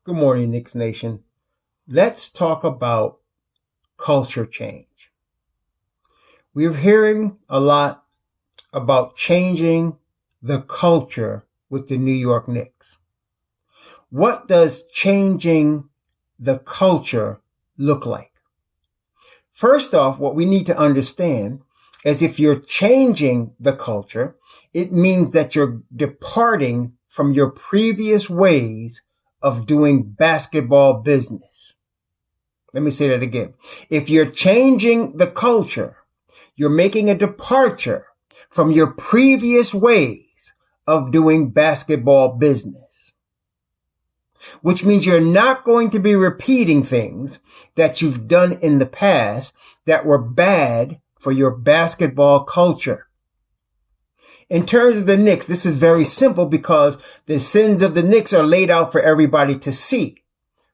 Good morning, Knicks Nation. Let's talk about culture change. We're hearing a lot about changing the culture with the New York Knicks. What does changing the culture look like? First off, what we need to understand is if you're changing the culture, it means that you're departing from your previous ways of doing basketball business. Let me say that again. If you're changing the culture, you're making a departure from your previous ways of doing basketball business, which means you're not going to be repeating things that you've done in the past that were bad for your basketball culture. In terms of the Knicks, this is very simple because the sins of the Knicks are laid out for everybody to see.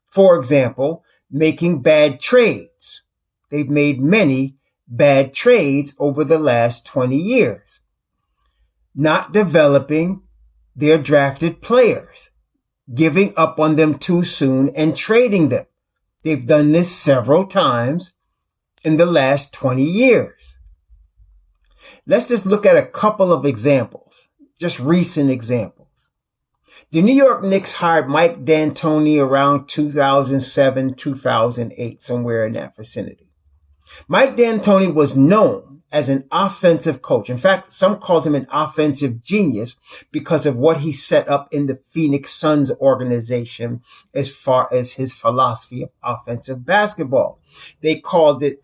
For example, making bad trades. They've made many bad trades over the last 20 years. Not developing their drafted players. Giving up on them too soon and trading them. They've done this several times in the last 20 years. Let's just look at a couple of examples, just recent examples. The New York Knicks hired Mike D'Antoni around 2007, 2008, somewhere in that vicinity. Mike D'Antoni was known as an offensive coach. In fact, some called him an offensive genius because of what he set up in the Phoenix Suns organization as far as his philosophy of offensive basketball. They called it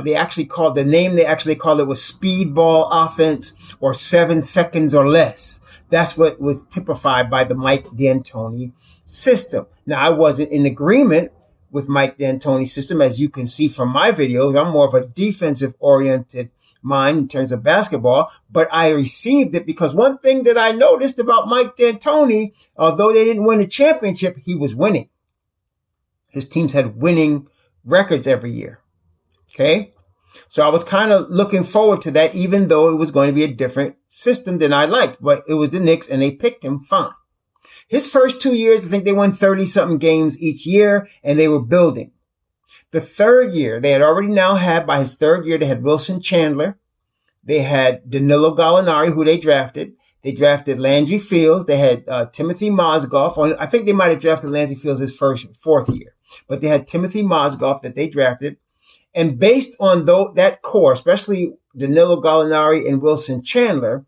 they actually called it was speedball offense or 7 seconds or less. That's what was typified by the Mike D'Antoni system. Now, I wasn't in agreement with Mike D'Antoni's system. As you can see from my videos, I'm more of a defensive oriented mind in terms of basketball, but I received it because one thing that I noticed about Mike D'Antoni, although they didn't win a championship, he was winning. His teams had winning records every year. Okay, so I was kind of looking forward to that, even though it was going to be a different system than I liked. But it was the Knicks, and they picked him fine. His first 2 years, I think they won 30-something games each year, and they were building. The third year, they had already now had, by his third year, they had Wilson Chandler. They had Danilo Gallinari, who they drafted. They drafted Landry Fields. They had Timothy Mozgov. I think they might have drafted Landry Fields his fourth year. But they had Timothy Mozgov that they drafted. And based on that core, especially Danilo Gallinari and Wilson Chandler,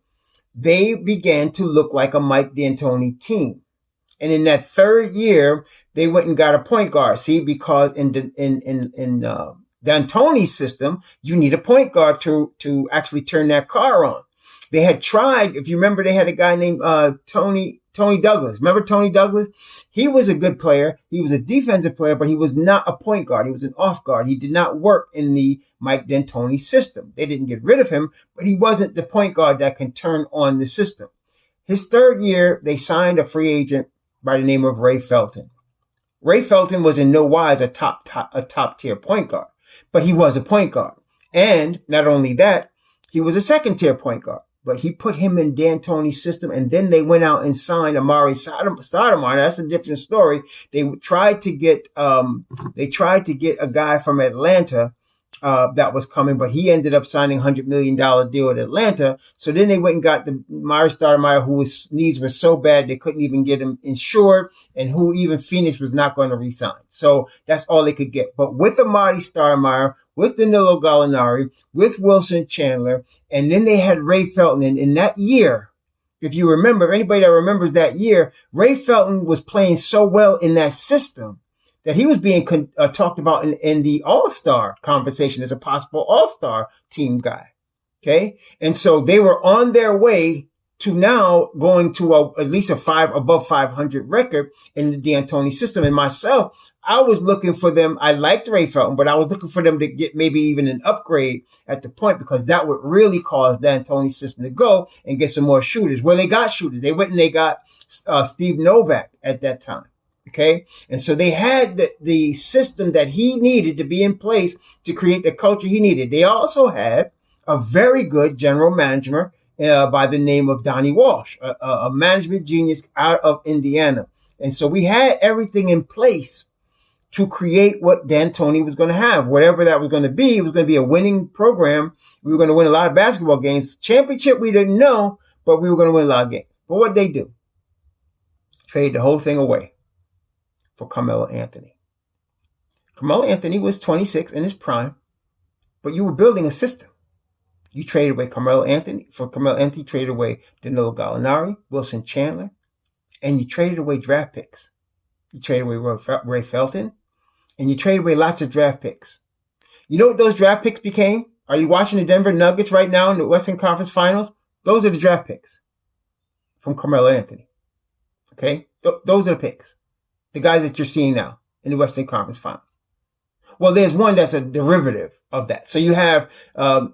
they began to look like a Mike D'Antoni team. And in that third year, they went and got a point guard. See, because in D'Antoni's system, you need a point guard to actually turn that car on. They had tried, if you remember, they had a guy named Tony Douglas. Remember Tony Douglas? He was a good player. He was a defensive player, but he was not a point guard. He was an off guard. He did not work in the Mike D'Antoni system. They didn't get rid of him, but he wasn't the point guard that can turn on the system. His third year, they signed a free agent by the name of Ray Felton. Ray Felton was in no wise a top tier point guard, but he was a point guard. And not only that, he was a second tier point guard. But he put him in D'Antoni's system, and then they went out and signed Amari Stoudemire. That's a different story. They tried to get a guy from Atlanta that was coming, but he ended up signing a $100 million deal with Atlanta. So then they went and got the Amari Stoudemire, whose knees were so bad they couldn't even get him insured, and who even Phoenix was not going to re-sign. So that's all they could get. But with Amari Stoudemire, with Danilo Gallinari, with Wilson Chandler, and then they had Ray Felton. And in that year, if you remember, anybody that remembers that year, Ray Felton was playing so well in that system that he was being talked about in the All-Star conversation as a possible All-Star team guy. Okay. And so they were on their way to now going to at least above 500 record in the D'Antoni system. And myself, I was looking for them. I liked Ray Felton, but I was looking for them to get maybe even an upgrade at the point, because that would really cause D'Antoni's system to go and get some more shooters. Well, they got shooters. They went and they got Steve Novak at that time. Okay. And so they had the system that he needed to be in place to create the culture he needed. They also had a very good general manager by the name of Donnie Walsh, a management genius out of Indiana. And so we had everything in place to create what D'Antoni was going to have. Whatever that was going to be, it was going to be a winning program. We were going to win a lot of basketball games. Championship, we didn't know, but we were going to win a lot of games. But what they do? Trade the whole thing away for Carmelo Anthony. Carmelo Anthony was 26 in his prime, but you were building a system. You traded away Carmelo Anthony. For Carmelo Anthony, traded away Danilo Gallinari, Wilson Chandler, and you traded away draft picks. You traded away Ray Felton, and you traded away lots of draft picks. You know what those draft picks became? Are you watching the Denver Nuggets right now in the Western Conference Finals? Those are the draft picks from Carmelo Anthony. Okay? Those are the picks. The guys that you're seeing now in the Western Conference Finals. Well, there's one that's a derivative of that. So you have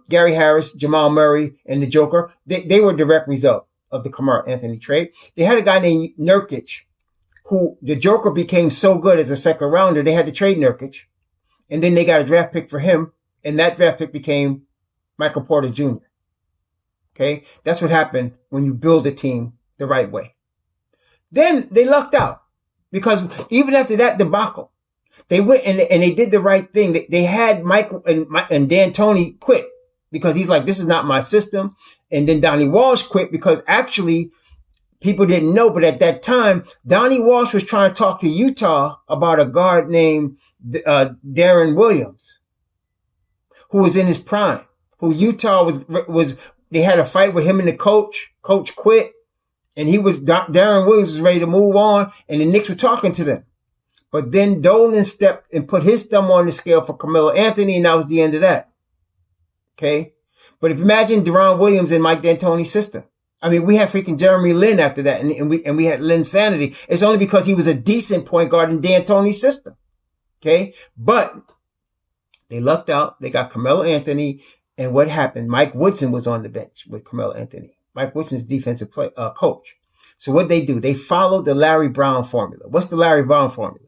Gary Harris, Jamal Murray, and the Joker. They were a direct result of the Carmelo Anthony trade. They had a guy named Nurkic, who the Joker became so good as a second rounder, they had to trade Nurkic. And then they got a draft pick for him, and that draft pick became Michael Porter Jr. Okay? That's what happened when you build a team the right way. Then they lucked out, because even after that debacle, they went and they did the right thing. They had Michael and D'Antoni quit because he's like, this is not my system. And then Donnie Walsh quit because actually people didn't know, but at that time, Donnie Walsh was trying to talk to Utah about a guard named Darren Williams, who was in his prime, who Utah was, they had a fight with him and the coach. Coach quit, and Darren Williams was ready to move on, and the Knicks were talking to them. But then Dolan stepped and put his thumb on the scale for Carmelo Anthony, and that was the end of that. Okay? But if you imagine Deron Williams in Mike D'Antoni's system. I mean, we had freaking Jeremy Lin after that, and we had Lin Sanity. It's only because he was a decent point guard in D'Antoni's system. Okay? But they lucked out. They got Carmelo Anthony, and what happened? Mike Woodson was on the bench with Carmelo Anthony. Mike Woodson's defensive coach. So what they do? They followed the Larry Brown formula. What's the Larry Brown formula?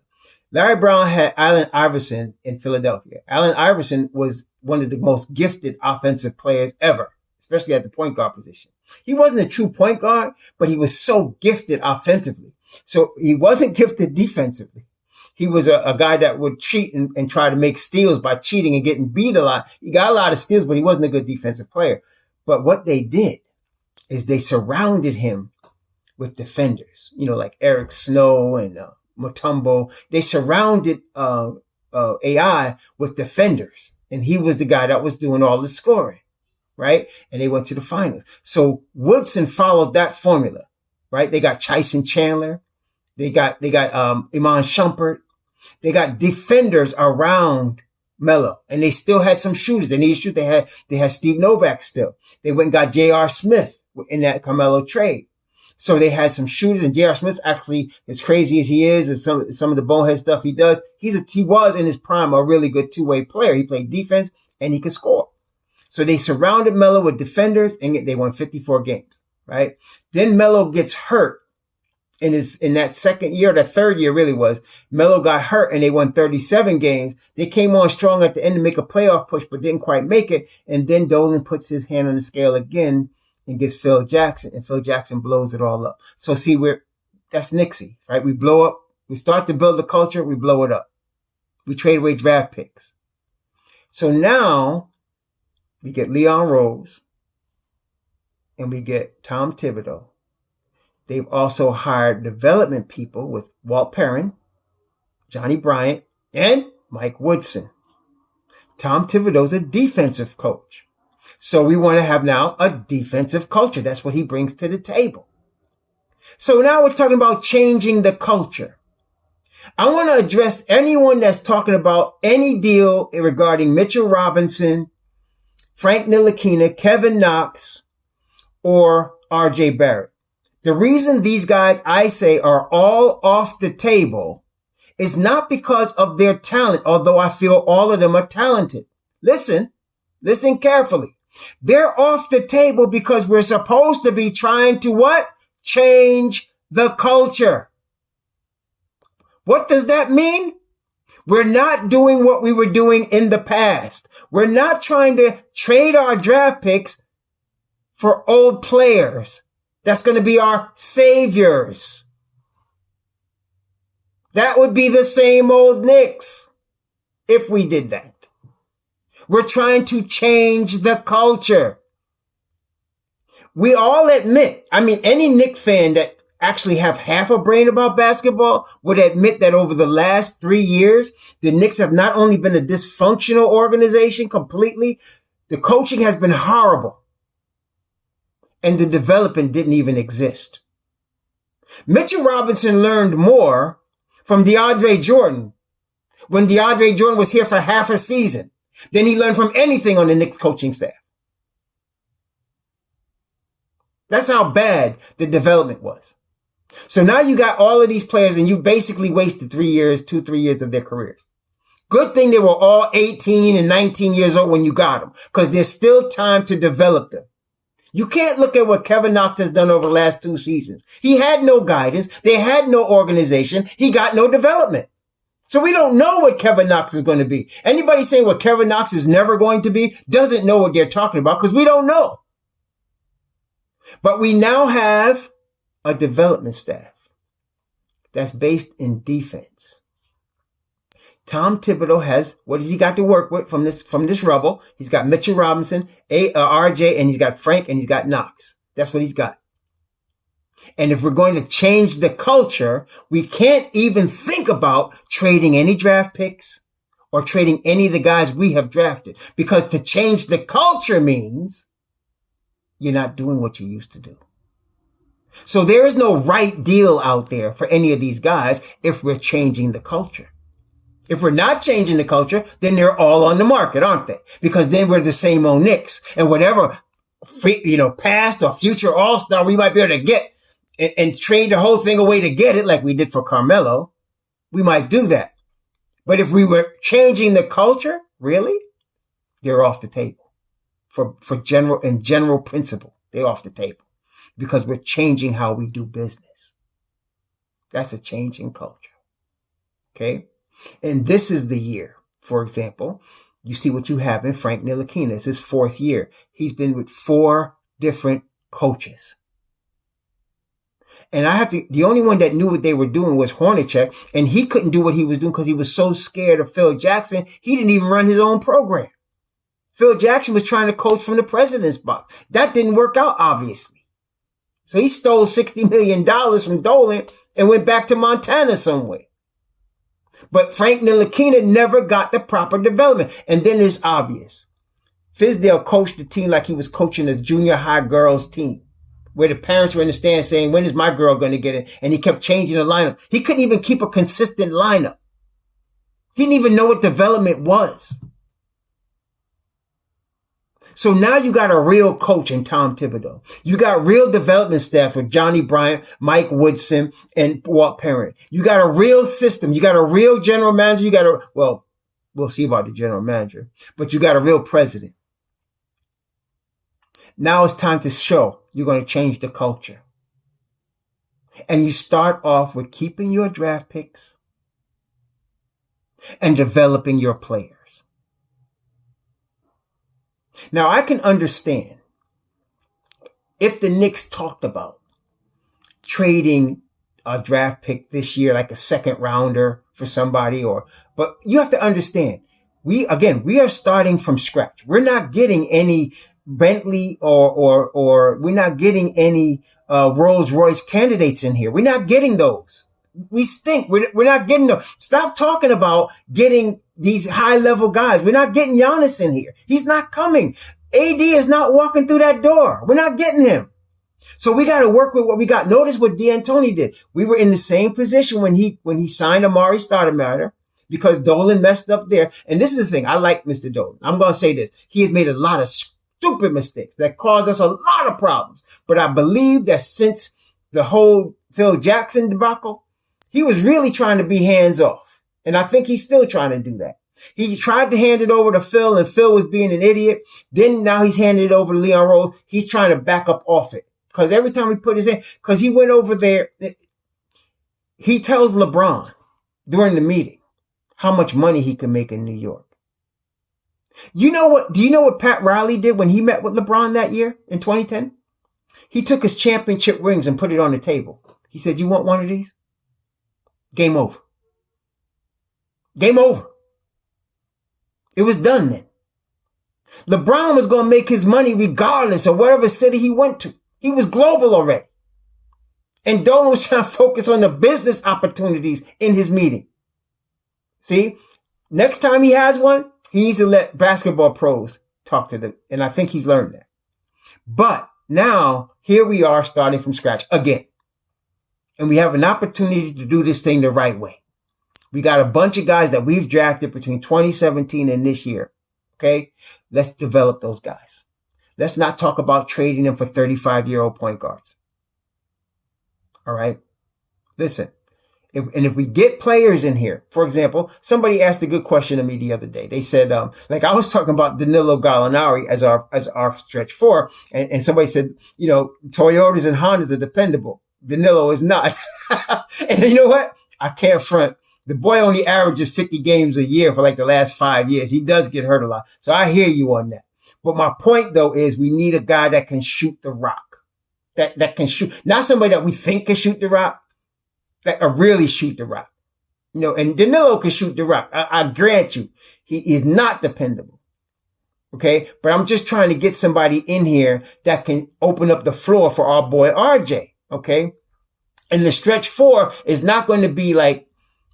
Larry Brown had Allen Iverson in Philadelphia. Allen Iverson was one of the most gifted offensive players ever, especially at the point guard position. He wasn't a true point guard, but he was so gifted offensively. So he wasn't gifted defensively. He was a guy that would cheat and try to make steals by cheating and getting beat a lot. He got a lot of steals, but he wasn't a good defensive player. But what they did is they surrounded him with defenders, like Eric Snow and Mutombo. They surrounded AI with defenders, and he was the guy that was doing all the scoring, right? And they went to the finals. So Woodson followed that formula, right? They got Tyson Chandler, they got Iman Shumpert, they got defenders around Melo, and they still had some shooters. They needed to shoot. They had Steve Novak still. They went and got J.R. Smith in that Carmelo trade. So they had some shooters, and J.R. Smith actually, as crazy as he is, and some of the bonehead stuff he does, he was in his prime a really good two-way player. He played defense and he could score. So they surrounded Melo with defenders, and they won 54 games, right? Then Melo gets hurt in that second year, that third year really was. Melo got hurt and they won 37 games. They came on strong at the end to make a playoff push, but didn't quite make it. And then Dolan puts his hand on the scale again and gets Phil Jackson, and Phil Jackson blows it all up. So see, that's Nixie, right? We blow up, we start to build the culture, we blow it up. We trade away draft picks. So now we get Leon Rose and we get Tom Thibodeau. They've also hired development people with Walt Perrin, Johnny Bryant, and Mike Woodson. Tom Thibodeau's a defensive coach. So we want to have now a defensive culture. That's what he brings to the table. So now we're talking about changing the culture. I want to address anyone that's talking about any deal regarding Mitchell Robinson, Frank Nilokina, Kevin Knox, or RJ Barrett. The reason these guys, I say, are all off the table is not because of their talent, although I feel all of them are talented. Listen carefully. They're off the table because we're supposed to be trying to what? Change the culture. What does that mean? We're not doing what we were doing in the past. We're not trying to trade our draft picks for old players. That's going to be our saviors. That would be the same old Knicks if we did that. We're trying to change the culture. We all admit, any Knicks fan that actually have half a brain about basketball would admit that over the last 3 years, the Knicks have not only been a dysfunctional organization completely, the coaching has been horrible. And the development didn't even exist. Mitchell Robinson learned more from DeAndre Jordan when DeAndre Jordan was here for half a season than he learned from anything on the Knicks coaching staff. That's how bad the development was. So now you got all of these players and you basically wasted 3 years of their careers. Good thing they were all 18 and 19 years old when you got them, because there's still time to develop them. You can't look at what Kevin Knox has done over the last 2 seasons. He had no guidance. They had no organization. He got no development. So we don't know what Kevin Knox is going to be. Anybody saying what Kevin Knox is never going to be doesn't know what they're talking about, because we don't know. But we now have a development staff that's based in defense. Tom Thibodeau has, what has he got to work with from this rubble? He's got Mitchell Robinson, RJ, and he's got Frank, and he's got Knox. That's what he's got. And if we're going to change the culture, we can't even think about trading any draft picks or trading any of the guys we have drafted. Because to change the culture means you're not doing what you used to do. So there is no right deal out there for any of these guys if we're changing the culture. If we're not changing the culture, then they're all on the market, aren't they? Because then we're the same old Knicks. And whatever, past or future all-star we might be able to get and trade the whole thing away to get it, like we did for Carmelo, we might do that. But if we were changing the culture, really, they're off the table. For general principle, they're off the table. Because we're changing how we do business. That's a change in culture. Okay? And this is the year, for example, you see what you have in Frank Nilokina. It's his 4th year. He's been with 4 different coaches. And the only one that knew what they were doing was Hornacek, and he couldn't do what he was doing because he was so scared of Phil Jackson, he didn't even run his own program. Phil Jackson was trying to coach from the president's box. That didn't work out, obviously. So he stole $60 million from Dolan and went back to Montana somewhere. But Frank Nilokina never got the proper development. And then it's obvious. Thibodeau coached the team like he was coaching a junior high girls team, where the parents were in the stands saying, when is my girl going to get it? And he kept changing the lineup. He couldn't even keep a consistent lineup. He didn't even know what development was. So now you got a real coach in Tom Thibodeau. You got real development staff with Johnny Bryant, Mike Woodson, and Walt Perrin. You got a real system. You got a real general manager. We'll see about the general manager, but you got a real president. Now it's time to show you're going to change the culture. And you start off with keeping your draft picks and developing your players. Now, I can understand if the Knicks talked about trading a draft pick this year, like a 2nd rounder for somebody, but you have to understand, we are starting from scratch. We're not getting any Bentley or we're not getting any Rolls Royce candidates in here. We're not getting those. We stink. We're not getting them. Stop talking about getting these high-level guys. We're not getting Giannis in here. He's not coming. AD is not walking through that door. We're not getting him. So we got to work with what we got. Notice what D'Antoni did. We were in the same position when he signed Amari Stoudemire because Dolan messed up there. And this is the thing. I like Mr. Dolan. I'm going to say this. He has made a lot of stupid mistakes that caused us a lot of problems. But I believe that since the whole Phil Jackson debacle, he was really trying to be hands off. And I think he's still trying to do that. He tried to hand it over to Phil, and Phil was being an idiot. Then now he's handed it over to Leon Rose. He's trying to back up off it. Because every time he put his hand, because he went over there, he tells LeBron during the meeting how much money he can make in New York. Do you know what Pat Riley did when he met with LeBron that year in 2010? He took his championship rings and put it on the table. He said, you want one of these? Game over. Game over. It was done then. LeBron was going to make his money regardless of whatever city he went to. He was global already. And Dolan was trying to focus on the business opportunities in his meeting. See, next time he has one, he needs to let basketball pros talk to them. And I think he's learned that. But now, here we are starting from scratch again. And we have an opportunity to do this thing the right way. We got a bunch of guys that we've drafted between 2017 and this year. Okay? Let's develop those guys. Let's not talk about trading them for 35-year-old point guards. All right? Listen. If we get players in here, for example, somebody asked a good question to me the other day. They said, like I was talking about Danilo Gallinari as our stretch four, and somebody said, Toyotas and Hondas are dependable. Danilo is not. And you know what? I can't front. The boy only averages 50 games a year for like the last 5 years. He does get hurt a lot. So I hear you on that. But my point though is we need a guy that can shoot the rock. That can shoot. Not somebody that we think can shoot the rock. That really shoot the rock. And Danilo can shoot the rock. I grant you, he is not dependable. Okay. But I'm just trying to get somebody in here that can open up the floor for our boy RJ. Okay. And the stretch four is not going to be like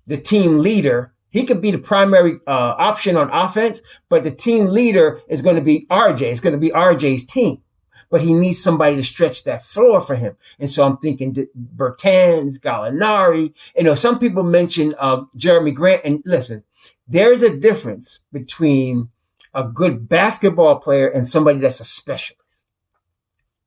the team leader. He could be the primary, option on offense, but the team leader is going to be RJ. It's going to be RJ's team. But he needs somebody to stretch that floor for him. And so I'm thinking Bertans, Gallinari. Some people mention Jeremy Grant. And listen, there's a difference between a good basketball player and somebody that's a specialist.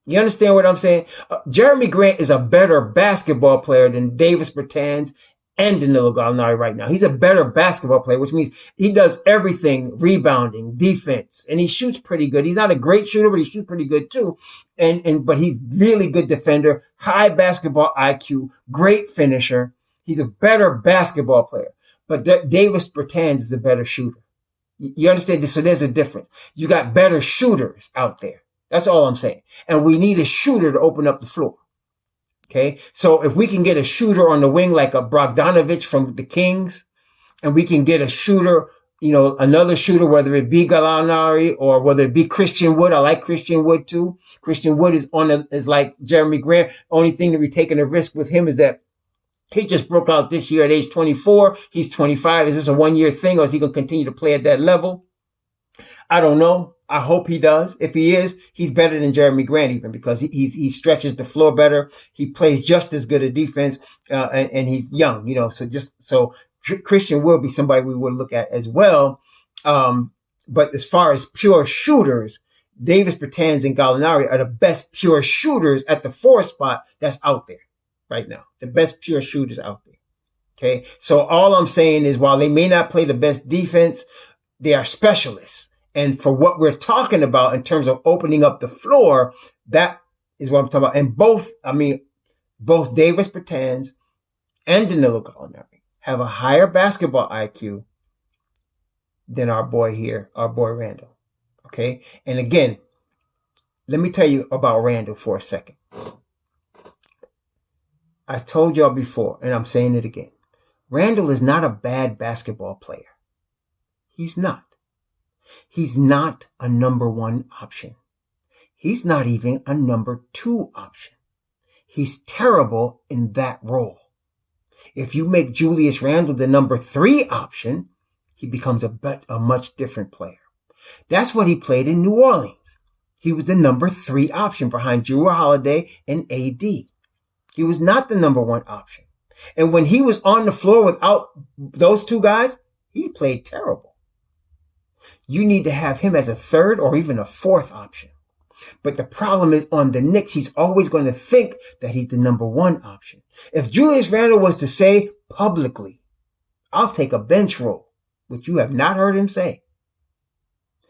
You understand what I'm saying? Jeremy Grant is a better basketball player than Davis Bertans and Danilo Gallinari right now. He's a better basketball player, which means he does everything, rebounding, defense, and he shoots pretty good. He's not a great shooter, but he shoots pretty good too. But he's really good defender, high basketball IQ, great finisher. He's a better basketball player. But Davis Bertans is a better shooter. You understand this? So there's a difference. You got better shooters out there. That's all I'm saying. And we need a shooter to open up the floor. Okay. So if we can get a shooter on the wing like a Bogdanovic from the Kings, and we can get a shooter, another shooter, whether it be Gallinari or whether it be Christian Wood. I like Christian Wood too. Christian Wood is like Jeremy Grant. Only thing that we're taking a risk with him is that he just broke out this year at age 24. He's 25. Is this a 1-year thing or is he going to continue to play at that level? I don't know. I hope he does. If he is, he's better than Jeremy Grant even because he stretches the floor better. He plays just as good a defense, and he's young, so Christian will be somebody we would look at as well. But as far as pure shooters, Davis Bertans and Gallinari are the best pure shooters at the 4 spot that's out there right now. The best pure shooters out there. Okay. So all I'm saying is while they may not play the best defense, they are specialists. And for what we're talking about in terms of opening up the floor, that is what I'm talking about. And both Davis Bertans and Danilo Gallinari have a higher basketball IQ than our boy Randall. Okay. And again, let me tell you about Randall for a second. I told y'all before, and I'm saying it again. Randall is not a bad basketball player. He's not. He's not a number 1 option. He's not even a number 2 option. He's terrible in that role. If you make Julius Randle the number 3 option, he becomes a much different player. That's what he played in New Orleans. He was the number 3 option behind Jrue Holiday and AD. He was not the number 1 option. And when he was on the floor without those 2 guys, he played terrible. You need to have him as a 3rd or even a 4th option. But the problem is on the Knicks, he's always going to think that he's the number 1 option. If Julius Randle was to say publicly, I'll take a bench role, which you have not heard him say.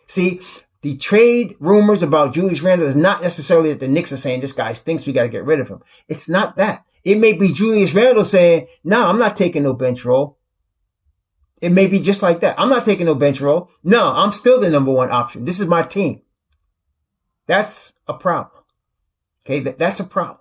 See, the trade rumors about Julius Randle is not necessarily that the Knicks are saying this guy stinks, we got to get rid of him. It's not that. It may be Julius Randle saying, no, I'm not taking no bench role. It may be just like that. I'm not taking no bench role. No, I'm still the number 1 option. This is my team. That's a problem. Okay. That's a problem.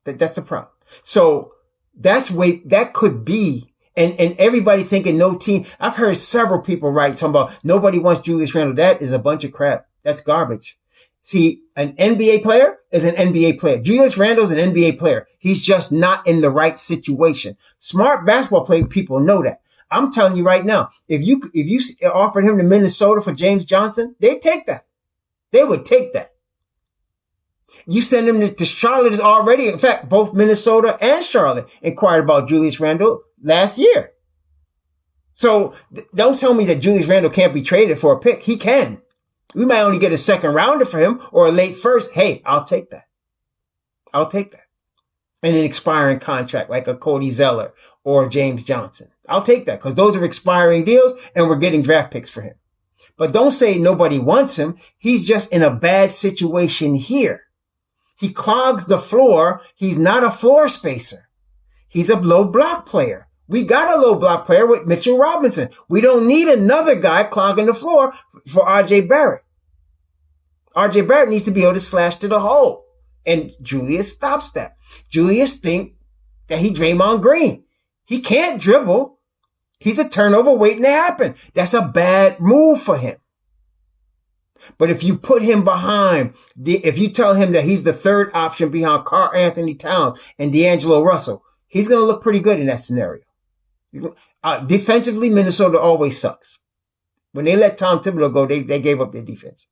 That's the problem. So that could be, And everybody thinking no team. I've heard several people write something about nobody wants Julius Randle. That is a bunch of crap. That's garbage. See, an NBA player is an NBA player. Julius Randle's an NBA player. He's just not in the right situation. Smart basketball people know that. I'm telling you right now, if you offered him to Minnesota for James Johnson, they'd take that. They would take that. You send him to Charlotte is already, in fact, both Minnesota and Charlotte inquired about Julius Randle last year. So don't tell me that Julius Randle can't be traded for a pick. He can. We might only get a second rounder for him or a late first. Hey, I'll take that. I'll take that. And an expiring contract like a Cody Zeller or James Johnson. I'll take that because those are expiring deals and we're getting draft picks for him. But don't say nobody wants him. He's just in a bad situation here. He clogs the floor. He's not a floor spacer. He's a low block player. We got a low block player with Mitchell Robinson. We don't need another guy clogging the floor for RJ Barrett. RJ Barrett needs to be able to slash to the hole. And Julius stops that. Julius think that he Draymond Green. He can't dribble. He's a turnover waiting to happen. That's a bad move for him. But if you put him behind, if you tell him that he's the third option behind Karl Anthony Towns and D'Angelo Russell, he's going to look pretty good in that scenario. Defensively, Minnesota always sucks. When they let Tom Thibodeau go, they gave up their defense.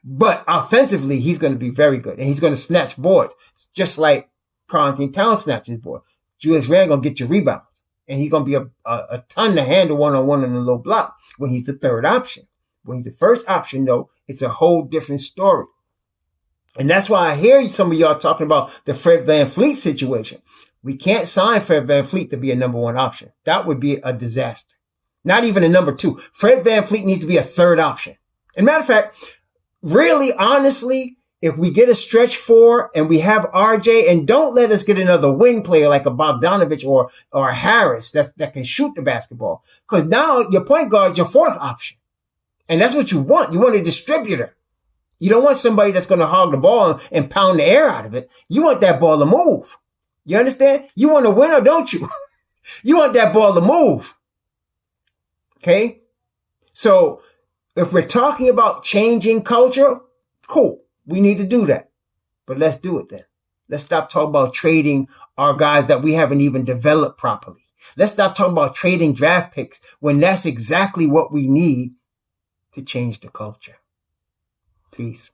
But offensively, he's going to be very good. And he's going to snatch boards, just like Karl Anthony Towns snatches boards. Julius Randle going to get your rebounds. And he's going to be a ton to handle one-on-one in the low block when he's the third option. When he's the first option, though, it's a whole different story. And that's why I hear some of y'all talking about the Fred VanVleet situation. We can't sign Fred VanVleet to be a number one option. That would be a disaster. Not even a number two. Fred VanVleet needs to be a third option. And matter of fact, really, honestly, if we get a stretch four and we have RJ, and don't let us get another wing player like a Bogdanovich or a Harris that can shoot the basketball. Because now your point guard is your fourth option. And that's what you want. You want a distributor. You don't want somebody that's going to hog the ball and pound the air out of it. You want that ball to move. You understand? You want to win or don't you? You want that ball to move. Okay? So if we're talking about changing culture, cool. We need to do that. But let's do it then. Let's stop talking about trading our guys that we haven't even developed properly. Let's stop talking about trading draft picks when that's exactly what we need to change the culture. Peace.